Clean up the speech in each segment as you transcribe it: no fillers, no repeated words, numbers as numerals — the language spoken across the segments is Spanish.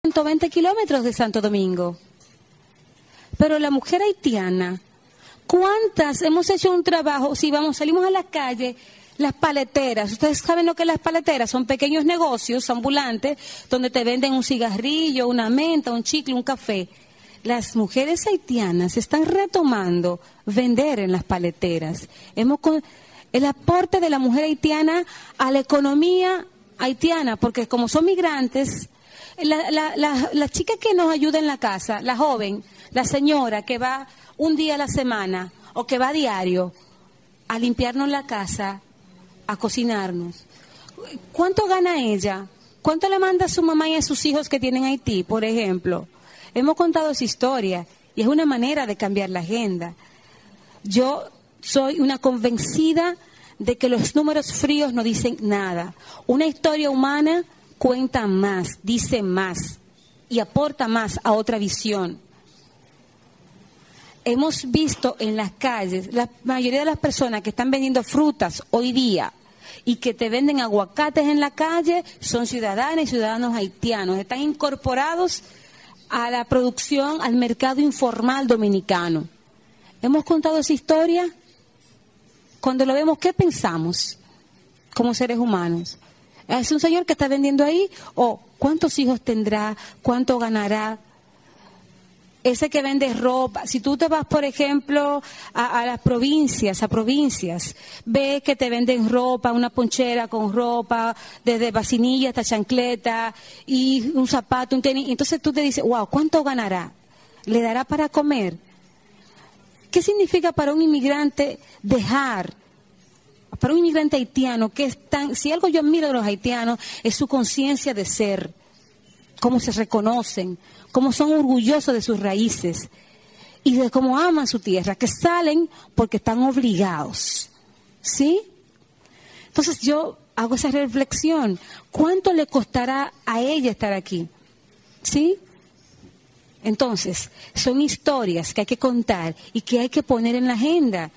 120 kilómetros de Santo Domingo. Pero la mujer haitiana, ¿cuántas hemos hecho un trabajo? Si salimos a la calle, las paleteras, ustedes saben lo que las paleteras son pequeños negocios ambulantes donde te venden un cigarrillo, una menta, un chicle, un café. Las mujeres haitianas están retomando vender en las paleteras. El aporte de la mujer haitiana a la economía haitiana, porque como son migrantes, la chica que nos ayuda en la casa, la joven, la señora que va un día a la semana o que va a diario a limpiarnos la casa, a cocinarnos, ¿cuánto gana ella? ¿Cuánto le manda a su mamá y a sus hijos que tienen Haití, por ejemplo? Hemos contado esa historia y es una manera de cambiar la agenda. Yo soy una convencida de que los números fríos no dicen nada. Una historia humana cuenta más, dice más y aporta más a otra visión. Hemos visto en las calles, la mayoría de las personas que están vendiendo frutas hoy día y que te venden aguacates en la calle son ciudadanas y ciudadanos haitianos, están incorporados a la producción, al mercado informal dominicano. ¿Hemos contado esa historia? Cuando lo vemos, ¿qué pensamos como seres humanos? ¿Es un señor que está vendiendo ahí? ¿O cuántos hijos tendrá? ¿Cuánto ganará? Ese que vende ropa, si tú te vas, por ejemplo, a las provincias, ves que te venden ropa, una ponchera con ropa, desde vacinilla hasta chancleta, y un zapato, un tenis, entonces tú te dices, wow, ¿cuánto ganará? ¿Le dará para comer? ¿Qué significa para un inmigrante para un inmigrante haitiano, que es si algo yo admiro de los haitianos, es su conciencia de ser, cómo se reconocen, cómo son orgullosos de sus raíces y de cómo aman su tierra, que salen porque están obligados, ¿sí? Entonces yo hago esa reflexión, ¿cuánto le costará a ella estar aquí? ¿Sí? Entonces, son historias que hay que contar y que hay que poner en la agenda.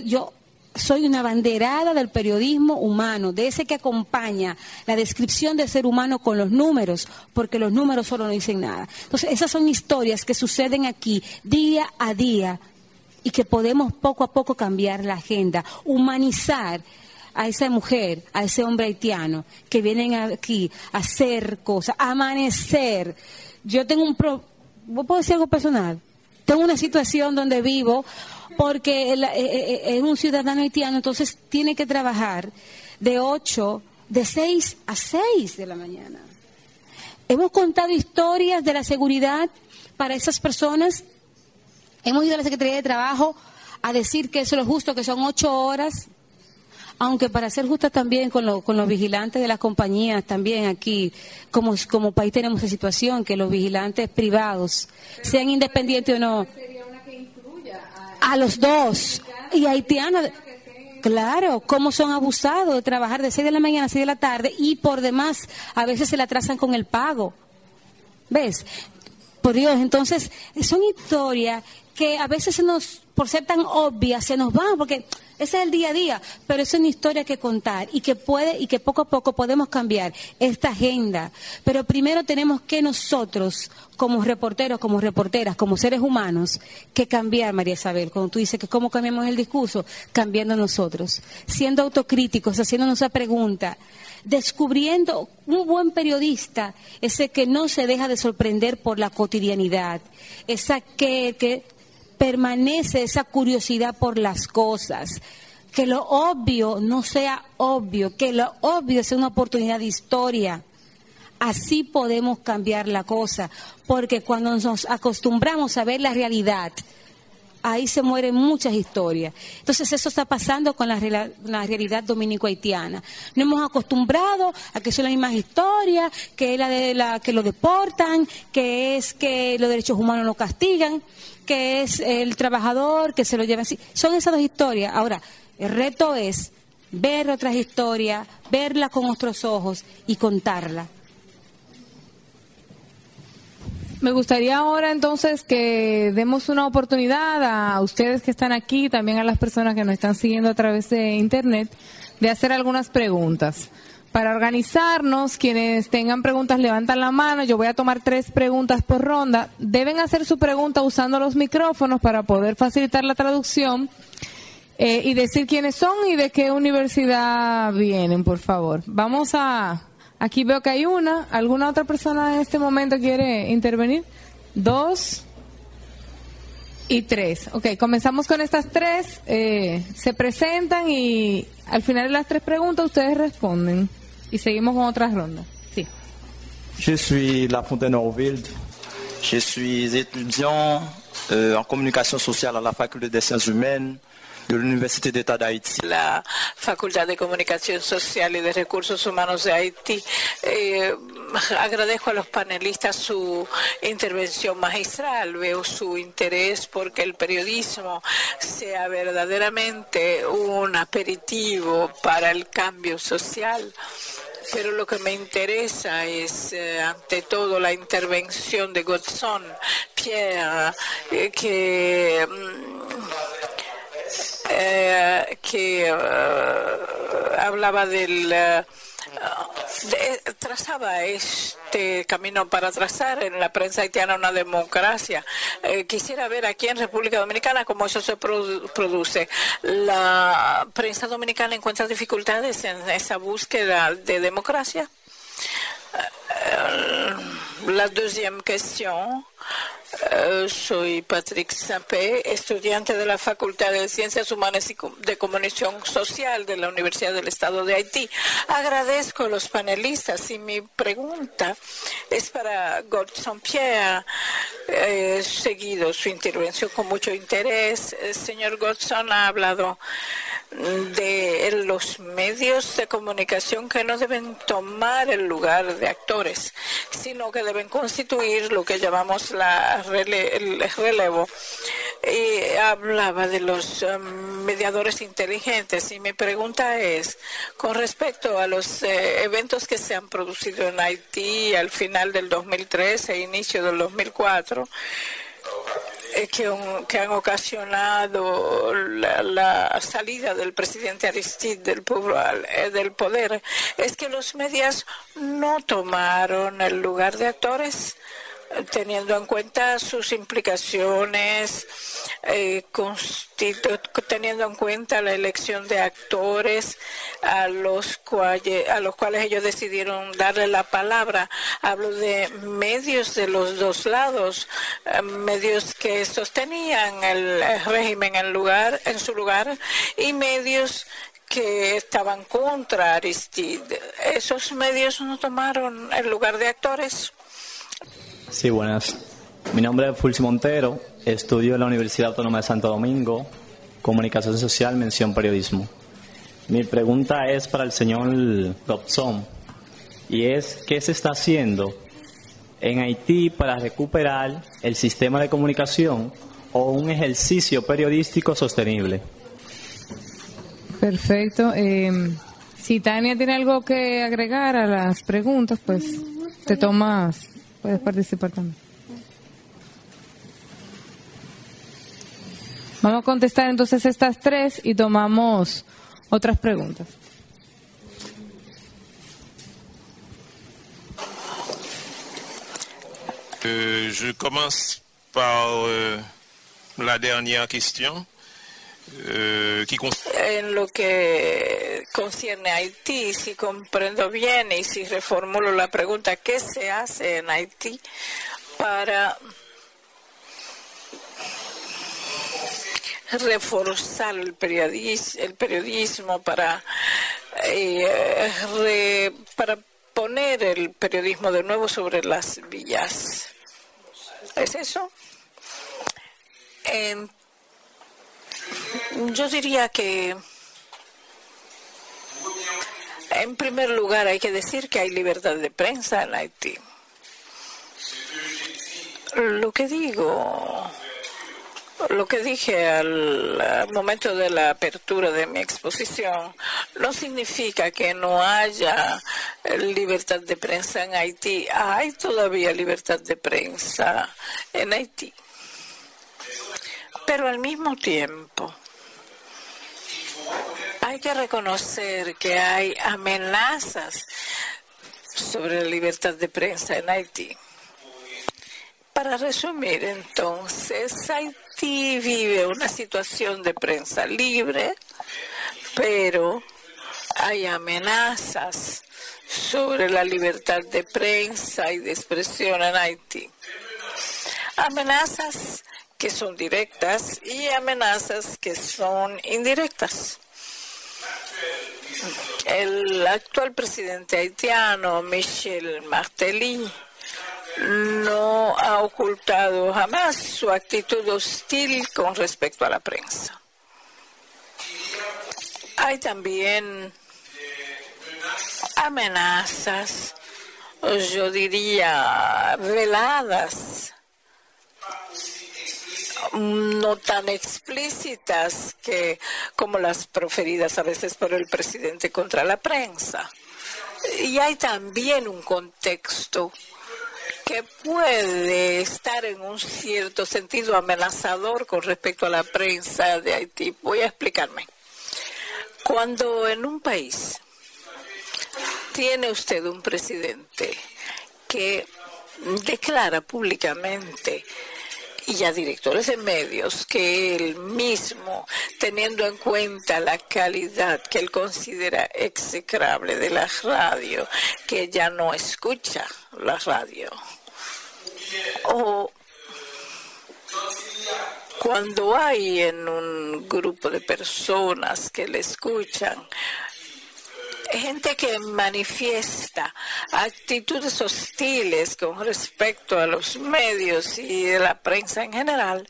Yo soy una abanderada del periodismo humano, de ese que acompaña la descripción del ser humano con los números, porque los números solo no dicen nada. Entonces, esas son historias que suceden aquí día a día y que podemos poco a poco cambiar la agenda, humanizar a esa mujer, a ese hombre haitiano, que vienen aquí a hacer cosas, a amanecer. Yo tengo ¿puedo decir algo personal? Tengo una situación donde vivo porque es un ciudadano haitiano, entonces tiene que trabajar de 6 a 6 de la mañana. Hemos contado historias de la seguridad para esas personas. Hemos ido a la Secretaría de Trabajo a decir que eso es lo justo, que son 8 horas. Aunque para ser justa también con los vigilantes de las compañías, también aquí, como país tenemos esa situación, que los vigilantes privados, sean independientes o no, a los dos, y haitianos, claro, cómo son abusados de trabajar de 6 de la mañana a 6 de la tarde, y por demás, a veces se le atrasan con el pago, ¿ves? Por Dios, entonces, son historias que a veces por ser tan obvias, se nos van, porque ese es el día a día, pero es una historia que contar y que poco a poco podemos cambiar esta agenda. Pero primero tenemos que nosotros, como reporteros, como reporteras, como seres humanos, que cambiar, María Isabel. Cuando tú dices que cómo cambiamos el discurso, cambiando nosotros, siendo autocríticos, haciéndonos esa pregunta, descubriendo un buen periodista, ese que no se deja de sorprender por la cotidianidad, esa que permanece esa curiosidad por las cosas, que lo obvio no sea obvio, que lo obvio sea una oportunidad de historia. Así podemos cambiar la cosa, porque cuando nos acostumbramos a ver la realidad, ahí se mueren muchas historias. Entonces eso está pasando con la realidad dominico-haitiana. Nos hemos acostumbrado a que son las mismas historias, que es que lo deportan, que es que los derechos humanos no castigan, que es el trabajador que se lo lleva así. Son esas dos historias. Ahora, el reto es ver otras historias, verla con otros ojos y contarla. Me gustaría ahora entonces que demos una oportunidad a ustedes que están aquí, también a las personas que nos están siguiendo a través de internet, de hacer algunas preguntas. Para organizarnos, quienes tengan preguntas levantan la mano. Yo voy a tomar 3 preguntas por ronda. Deben hacer su pregunta usando los micrófonos para poder facilitar la traducción y decir quiénes son y de qué universidad vienen, por favor. Vamos a... Aquí veo que hay una. ¿Alguna otra persona en este momento quiere intervenir? 2 y 3. Ok, comenzamos con estas 3. Se presentan y al final de las 3 preguntas ustedes responden. Y seguimos con otras rondas. Sí. Je suis Lafontaine Orville. Je suis étudiant en communication sociale à la Faculté des Sciences Humaines de l'Université d'État d'Haïti. La Facultad de Comunicación Social y de Recursos Humanos de Haití. Agradezco a los panelistas su intervención magistral. Veo su interés porque el periodismo sea verdaderamente un aperitivo para el cambio social. Pero lo que me interesa es, ante todo, la intervención de Godson Pierre, que hablaba trazaba este camino para trazar en la prensa haitiana una democracia. Quisiera ver aquí en República Dominicana cómo eso se produce. La prensa dominicana encuentra dificultades en esa búsqueda de democracia. La deuxième question. Soy Patrick Sapé, estudiante de la Facultad de Ciencias Humanas y de Comunicación Social de la Universidad del Estado de Haití. Agradezco a los panelistas y mi pregunta es para Godson Pierre. He seguido su intervención con mucho interés. El señor Godson ha hablado de los medios de comunicación que no deben tomar el lugar de actores, sino que deben constituir lo que llamamos el relevo. Y hablaba de los mediadores inteligentes. Y mi pregunta es, con respecto a los eventos que se han producido en Haití al final del 2003 e inicio del 2004, que han ocasionado la salida del presidente Aristide del poder, es que los medios no tomaron el lugar de actores, teniendo en cuenta sus implicaciones, teniendo en cuenta la elección de actores a los cuales ellos decidieron darle la palabra. Hablo de medios de los dos lados, medios que sostenían el régimen en su lugar y medios que estaban contra Aristide. Esos medios no tomaron el lugar de actores. Sí, buenas. Mi nombre es Fulci Montero, estudio en la Universidad Autónoma de Santo Domingo, Comunicación Social, mención Periodismo. Mi pregunta es para el señor Godson, y es, ¿qué se está haciendo en Haití para recuperar el sistema de comunicación o un ejercicio periodístico sostenible? Perfecto. Si Tania tiene algo que agregar a las preguntas, pues te tomas... Puedes participar también. Vamos a contestar entonces estas 3 y tomamos otras preguntas. Je commence par la dernière question. En lo que concierne a Haití, si comprendo bien y si reformulo la pregunta, ¿qué se hace en Haití para reforzar el periodismo, para poner el periodismo de nuevo sobre las vías? ¿Es eso? Yo diría que, en primer lugar, hay que decir que hay libertad de prensa en Haití. Lo que dije al momento de la apertura de mi exposición no significa que no haya libertad de prensa en Haití. Hay todavía libertad de prensa en Haití. Pero al mismo tiempo hay hay que reconocer que hay amenazas sobre la libertad de prensa en Haití. Para resumir, entonces, Haití vive una situación de prensa libre, pero hay amenazas sobre la libertad de prensa y de expresión en Haití. Amenazas que son directas y amenazas que son indirectas. El actual presidente haitiano, Michel Martelly, no ha ocultado jamás su actitud hostil con respecto a la prensa. Hay también amenazas, yo diría, veladas, no tan explícitas como las proferidas a veces por el presidente contra la prensa. Y hay también un contexto que puede estar en un cierto sentido amenazador con respecto a la prensa de Haití. Voy a explicarme. Cuando en un país tiene usted un presidente que declara públicamente y a directores de medios que él mismo, teniendo en cuenta la calidad que él considera execrable de la radio, que ya no escucha la radio, o cuando hay en un grupo de personas que le escuchan gente que manifiesta actitudes hostiles con respecto a los medios y a la prensa en general,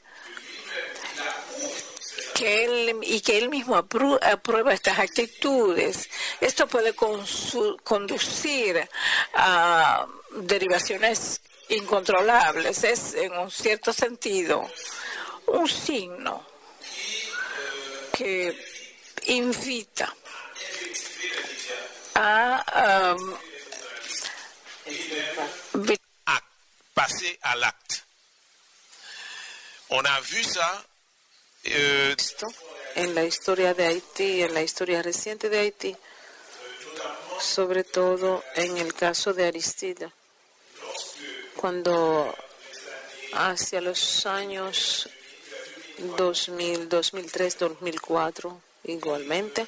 que él mismo aprueba estas actitudes, esto puede conducir a derivaciones incontrolables. Es, en un cierto sentido, un signo que invita à passer à l'acte. On a vu ça en la historia de Haití, en la historia reciente de Haití, sobre todo en el caso de Aristide, cuando hacia los años 2000, 2003, 2004, igualmente,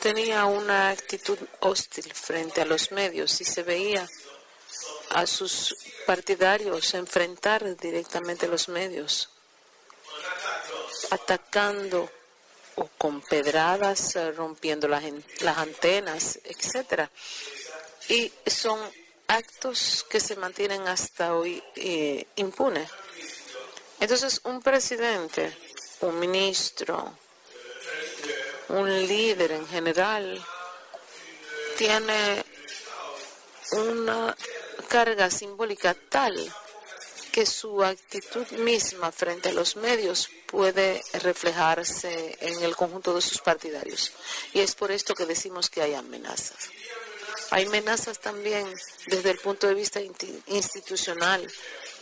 tenía una actitud hostil frente a los medios y se veía a sus partidarios enfrentar directamente los medios, atacando o con pedradas, rompiendo las antenas, etc. Y son actos que se mantienen hasta hoy impunes. Entonces, un presidente, un ministro, un líder en general, tiene una carga simbólica tal que su actitud misma frente a los medios puede reflejarse en el conjunto de sus partidarios. Y es por esto que decimos que hay amenazas. Hay amenazas también desde el punto de vista institucional,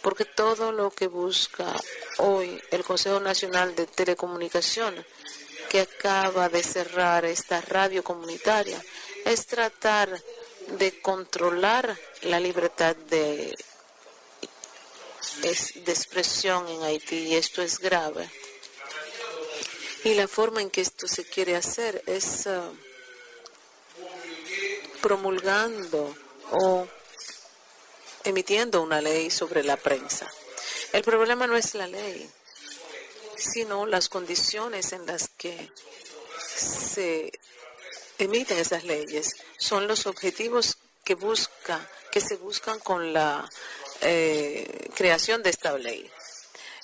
porque todo lo que busca hoy el Consejo Nacional de Telecomunicaciones, que acaba de cerrar esta radio comunitaria, es tratar de controlar la libertad de expresión en Haití, y esto es grave. Y la forma en que esto se quiere hacer es promulgando o emitiendo una ley sobre la prensa. El problema no es la ley, sino las condiciones en las que se emiten esas leyes. Son los objetivos que se buscan con la creación de esta ley.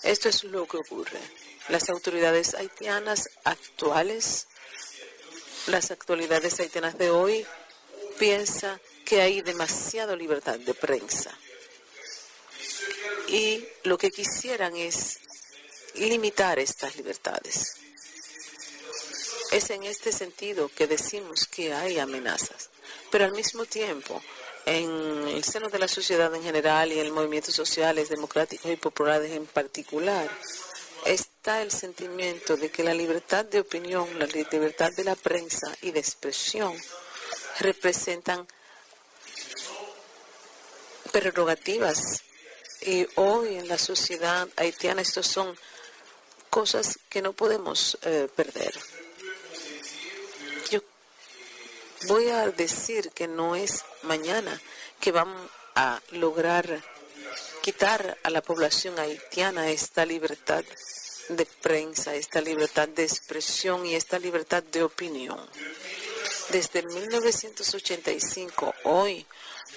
Esto es lo que ocurre. Las autoridades haitianas actuales, las autoridades haitianas de hoy, piensan que hay demasiada libertad de prensa. Y lo que quisieran es limitar estas libertades. Es en este sentido que decimos que hay amenazas, pero al mismo tiempo, en el seno de la sociedad en general y en el movimiento sociales, democráticos y populares en particular, está el sentimiento de que la libertad de opinión, la libertad de la prensa y de expresión representan prerrogativas. Y hoy en la sociedad haitiana estos son cosas que no podemos perder. Yo voy a decir que no es mañana que vamos a lograr quitar a la población haitiana esta libertad de prensa, esta libertad de expresión y esta libertad de opinión. Desde 1985, hoy,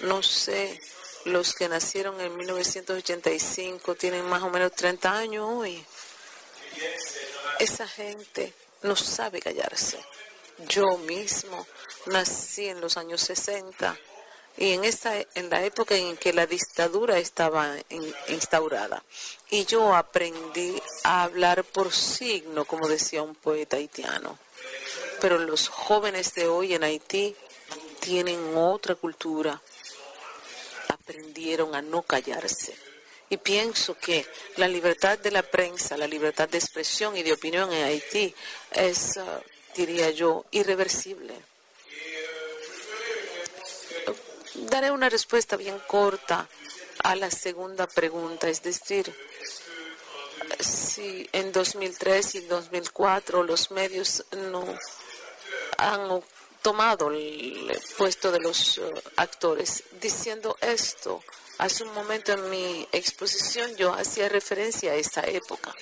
no sé, los que nacieron en 1985 tienen más o menos 30 años hoy. Esa gente no sabe callarse. Yo mismo nací en los años 60 y en la época en que la dictadura estaba instaurada. Y yo aprendí a hablar por signo, como decía un poeta haitiano. Pero los jóvenes de hoy en Haití tienen otra cultura. Aprendieron a no callarse. Y pienso que la libertad de la prensa, la libertad de expresión y de opinión en Haití es, diría yo, irreversible. Daré una respuesta bien corta a la segunda pregunta, es decir, si en 2003 y 2004 los medios no han tomado el puesto de los actores. Diciendo esto, hace un momento en mi exposición yo hacía referencia a esta época.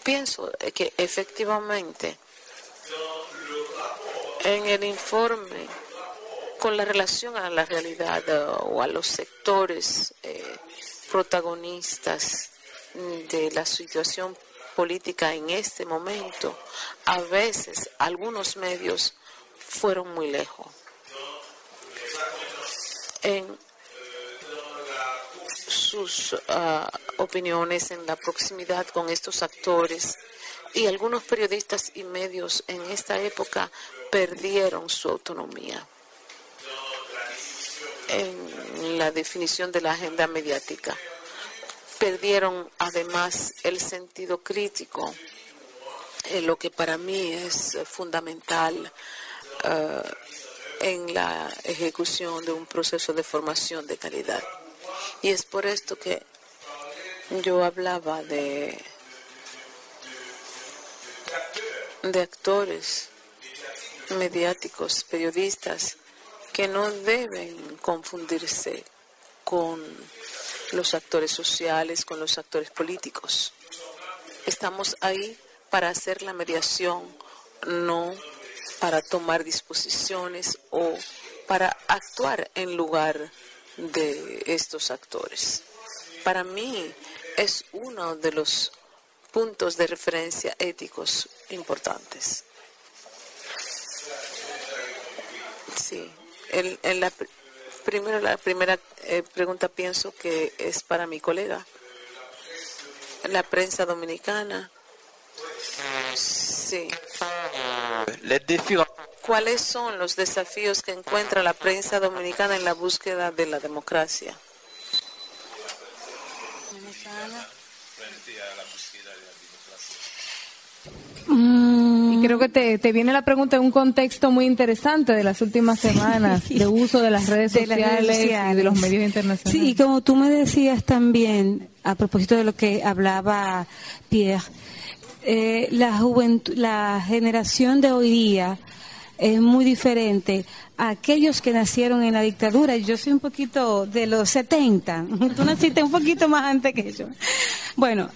Pienso que efectivamente en el informe con la relación a la realidad o a los sectores protagonistas de la situación política en este momento, a veces algunos medios fueron muy lejos en sus opiniones, en la proximidad con estos actores, y algunos periodistas y medios en esta época perdieron su autonomía en la definición de la agenda mediática. Perdieron además el sentido crítico, lo que para mí es fundamental en la ejecución de un proceso de formación de calidad. Y es por esto que yo hablaba de actores mediáticos, periodistas, que no deben confundirse con los actores sociales, con los actores políticos. Estamos ahí para hacer la mediación, no para tomar disposiciones o para actuar en lugar de estos actores. Para mí es uno de los puntos de referencia éticos importantes. Sí, la primera pregunta pienso que es para mi colega. La prensa dominicana. Sí. ¿Cuáles son los desafíos que encuentra la prensa dominicana en la búsqueda de la democracia? Y creo que te viene la pregunta en un contexto muy interesante de las últimas semanas, de uso de las redes sociales y de los medios internacionales. Sí, y como tú me decías también, a propósito de lo que hablaba Pierre, la generación de hoy día es muy diferente a aquellos que nacieron en la dictadura. Yo soy un poquito de los 70, tú naciste un poquito más antes que yo. Bueno,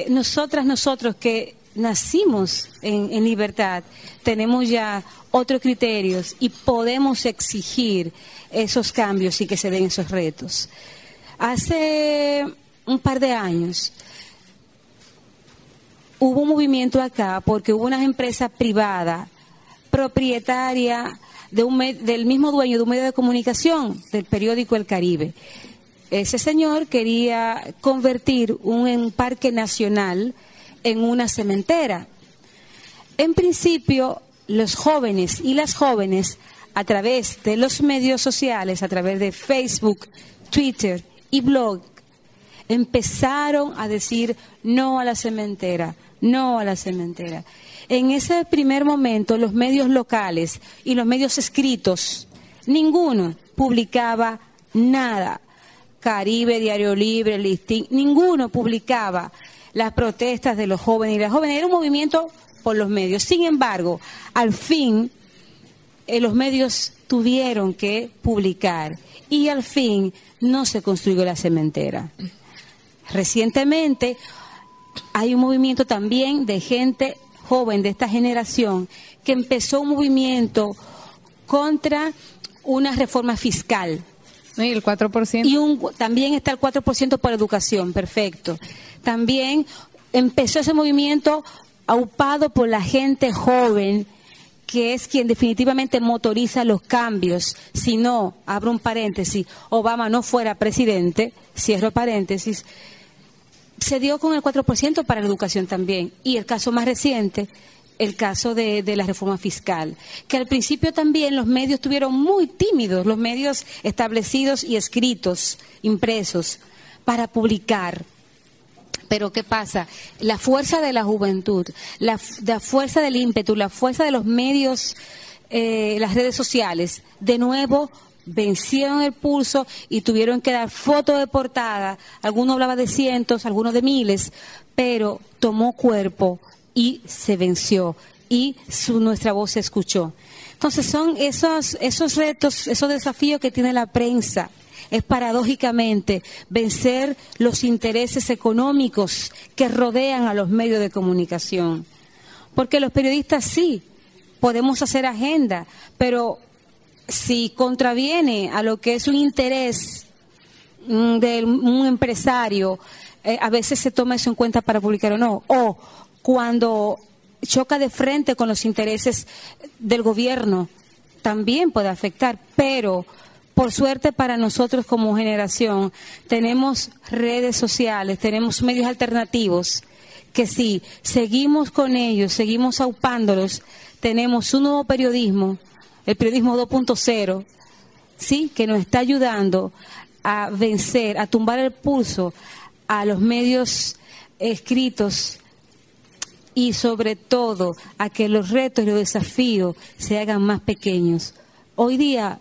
nosotros que nacimos en libertad, tenemos ya otros criterios y podemos exigir esos cambios y que se den esos retos. Hace un par de años hubo un movimiento acá porque hubo una empresa privada propietaria del mismo dueño de un medio de comunicación, del periódico El Caribe. Ese señor quería convertir un parque nacional en una cementera. En principio, los jóvenes y las jóvenes, a través de los medios sociales, a través de Facebook, Twitter y blog, empezaron a decir no a la cementera, no a la cementera. En ese primer momento, los medios locales y los medios escritos, ninguno publicaba nada. Caribe, Diario Libre, Listín, ninguno publicaba las protestas de los jóvenes y las jóvenes. Era un movimiento por los medios. Sin embargo, al fin, los medios tuvieron que publicar y al fin no se construyó la cementera. Recientemente hay un movimiento también de gente joven de esta generación que empezó un movimiento contra una reforma fiscal. ¿Y el 4%? Y también está el 4% para educación, perfecto. También empezó ese movimiento aupado por la gente joven, que es quien definitivamente motoriza los cambios. Si no, abro un paréntesis, Obama no fuera presidente, cierro paréntesis, se dio con el 4% para la educación también. Y el caso más reciente, el caso de la reforma fiscal, que al principio también los medios estuvieron muy tímidos, los medios establecidos y escritos, impresos, para publicar. Pero ¿qué pasa? La fuerza de la juventud, la fuerza del ímpetu, la fuerza de los medios, las redes sociales, de nuevo vencieron el pulso y tuvieron que dar fotos de portada. Algunos hablaban de cientos, algunos de miles, pero tomó cuerpo y se venció y nuestra voz se escuchó. Entonces son esos retos, esos desafíos que tiene la prensa. Es paradójicamente vencer los intereses económicos que rodean a los medios de comunicación. Porque los periodistas sí, podemos hacer agenda, pero si contraviene a lo que es un interés de un empresario, a veces se toma eso en cuenta para publicar o no. O cuando choca de frente con los intereses del gobierno, también puede afectar, pero por suerte para nosotros como generación tenemos redes sociales, tenemos medios alternativos que si seguimos con ellos, seguimos aupándolos, tenemos un nuevo periodismo, el periodismo 2.0, ¿sí? Que nos está ayudando a vencer, a tumbar el pulso a los medios escritos y sobre todo a que los retos y los desafíos se hagan más pequeños. Hoy día,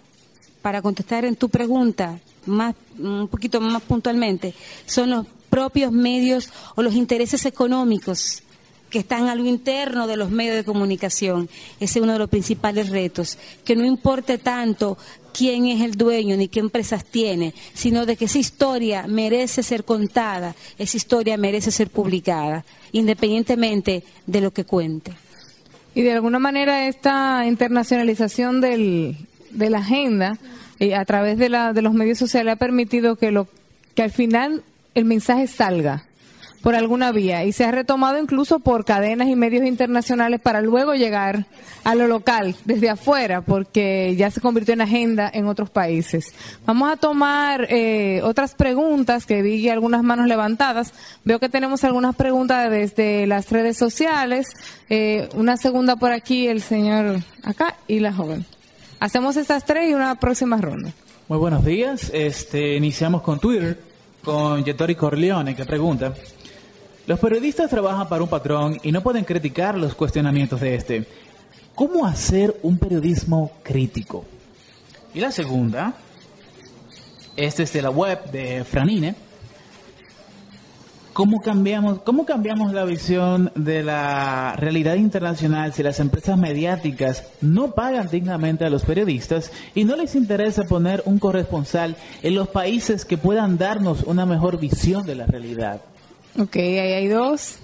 para contestar en tu pregunta, un poquito más puntualmente, son los propios medios o los intereses económicos que están a lo interno de los medios de comunicación. Ese es uno de los principales retos, que no importe tanto quién es el dueño ni qué empresas tiene, sino de que esa historia merece ser contada, esa historia merece ser publicada, independientemente de lo que cuente. Y de alguna manera esta internacionalización de la agenda a través de los medios sociales ha permitido que al final el mensaje salga por alguna vía y se ha retomado incluso por cadenas y medios internacionales para luego llegar a lo local desde afuera, porque ya se convirtió en agenda en otros países. Vamos a tomar otras preguntas, que vi algunas manos levantadas. Veo que tenemos algunas preguntas desde las redes sociales. Una segunda por aquí, el señor acá y la joven. Hacemos estas tres y una próxima ronda. Muy buenos días. Iniciamos con Twitter, con Yettori Corleone, que pregunta: los periodistas trabajan para un patrón y no pueden criticar los cuestionamientos de este. ¿Cómo hacer un periodismo crítico? Y la segunda, es desde la web de Franine. ¿Cómo cambiamos la visión de la realidad internacional si las empresas mediáticas no pagan dignamente a los periodistas y no les interesa poner un corresponsal en los países que puedan darnos una mejor visión de la realidad? Ok, ahí hay dos.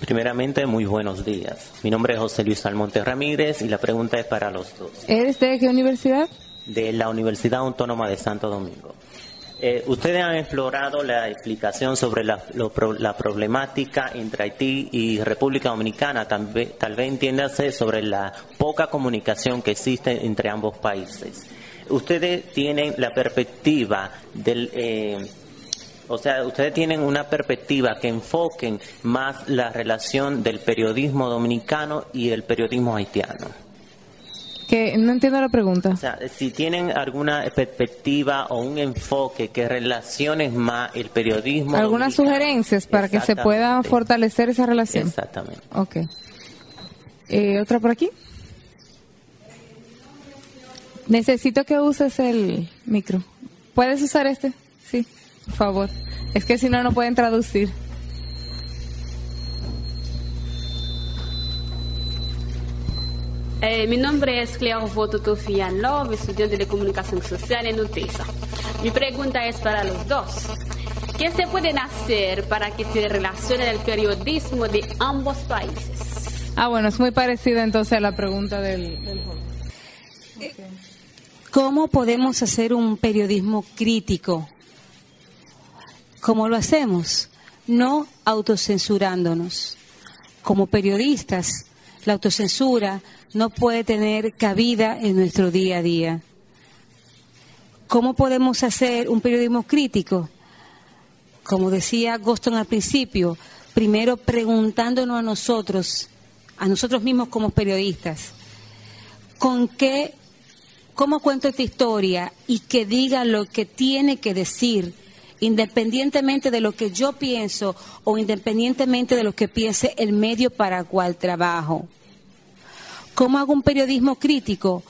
Primeramente, muy buenos días. Mi nombre es José Luis Almonte Ramírez y la pregunta es para los dos. ¿Eres de qué universidad? De la Universidad Autónoma de Santo Domingo. Ustedes han explorado la explicación sobre la problemática entre Haití y República Dominicana, tal vez entiéndase sobre la poca comunicación que existe entre ambos países. Ustedes tienen la perspectiva ustedes tienen una perspectiva que enfoquen más la relación del periodismo dominicano y el periodismo haitiano. Que no entiendo la pregunta. O sea, si tienen alguna perspectiva o un enfoque que relacione más el periodismo. ¿Algunas sugerencias para que se pueda fortalecer esa relación? Exactamente. Ok. ¿Otra por aquí? Necesito que uses el micro. ¿Puedes usar este? Sí, por favor. Es que si no, no pueden traducir. Mi nombre es Cleo Voto Tofian Love, estudiante de comunicación social en UTESA. Mi pregunta es para los dos. ¿Qué se pueden hacer para que se relacione el periodismo de ambos países? Bueno, es muy parecida entonces a la pregunta del joven. Okay. ¿Cómo podemos hacer un periodismo crítico? ¿Cómo lo hacemos? No autocensurándonos. Como periodistas, la autocensura no puede tener cabida en nuestro día a día. ¿Cómo podemos hacer un periodismo crítico? Como decía Goston al principio, primero preguntándonos a nosotros mismos como periodistas, ¿cómo cuento esta historia? Y que diga lo que tiene que decir, independientemente de lo que yo pienso o independientemente de lo que piense el medio para el cual trabajo. ¿Cómo hago un periodismo crítico?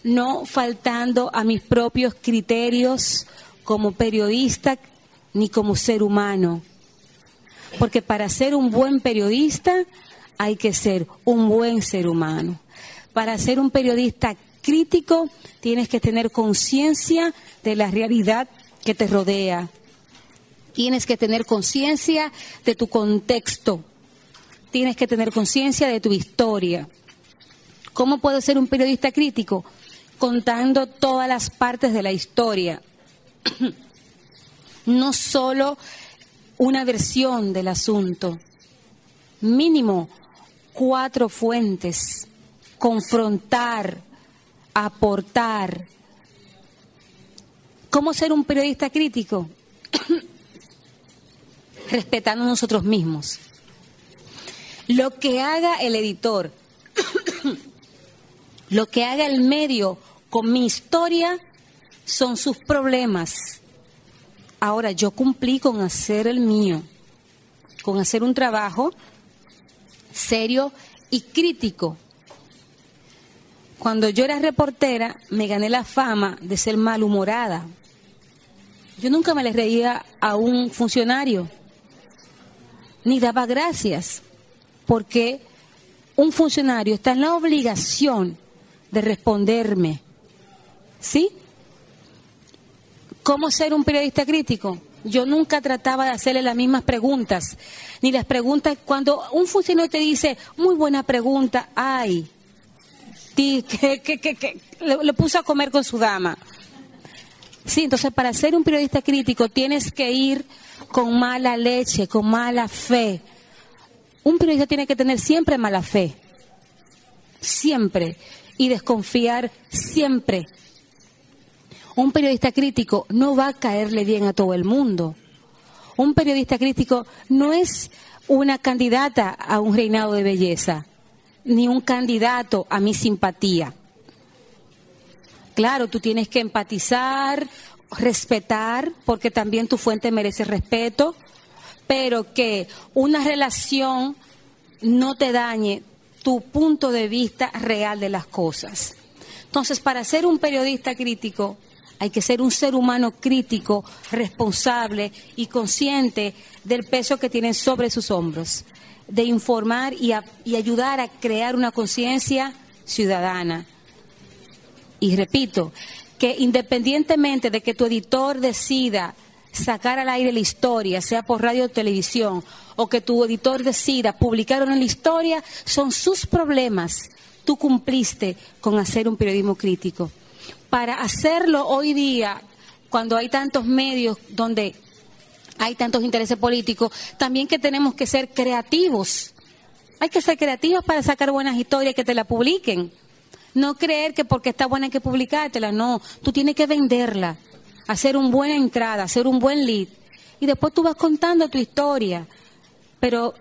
No faltando a mis propios criterios como periodista ni como ser humano. Porque para ser un buen periodista hay que ser un buen ser humano. Para ser un periodista crítico tienes que tener conciencia de la realidad que te rodea. Tienes que tener conciencia de tu contexto. Tienes que tener conciencia de tu historia. ¿Cómo puedo ser un periodista crítico? Contando todas las partes de la historia. No solo una versión del asunto. Mínimo 4 fuentes. Confrontar, aportar. ¿Cómo ser un periodista crítico? Respetando a nosotros mismos. Lo que haga el editor, lo que haga el medio con mi historia son sus problemas. Ahora, yo cumplí con hacer el mío, con hacer un trabajo serio y crítico. Cuando yo era reportera, me gané la fama de ser malhumorada. Yo nunca me le reía a un funcionario, ni daba gracias, porque un funcionario está en la obligación de responderme. ¿Sí? ¿Cómo ser un periodista crítico? Yo nunca trataba de hacerle las mismas preguntas, ni las preguntas cuando un funcionario te dice, muy buena pregunta, ay, que le puso a comer con su dama. Sí, entonces para ser un periodista crítico tienes que ir con mala leche, con mala fe. Un periodista tiene que tener siempre mala fe, siempre, y desconfiar siempre. Un periodista crítico no va a caerle bien a todo el mundo. Un periodista crítico no es una candidata a un reinado de belleza, ni un candidato a mi simpatía. Claro, tú tienes que empatizar, respetar, porque también tu fuente merece respeto, pero que una relación no te dañe tu punto de vista real de las cosas. Entonces, para ser un periodista crítico, hay que ser un ser humano crítico, responsable y consciente del peso que tiene sobre sus hombros, de informar y ayudar a crear una conciencia ciudadana. Y repito, que independientemente de que tu editor decida sacar al aire la historia, sea por radio o televisión, o que tu editor decida publicar o no la historia, son sus problemas. Tú cumpliste con hacer un periodismo crítico. Para hacerlo hoy día, cuando hay tantos medios donde hay tantos intereses políticos, también que tenemos que ser creativos. Hay que ser creativos para sacar buenas historias que te la publiquen. No creer que porque está buena hay que publicártela, no. Tú tienes que venderla, hacer una buena entrada, hacer un buen lead. Y después tú vas contando tu historia. Pero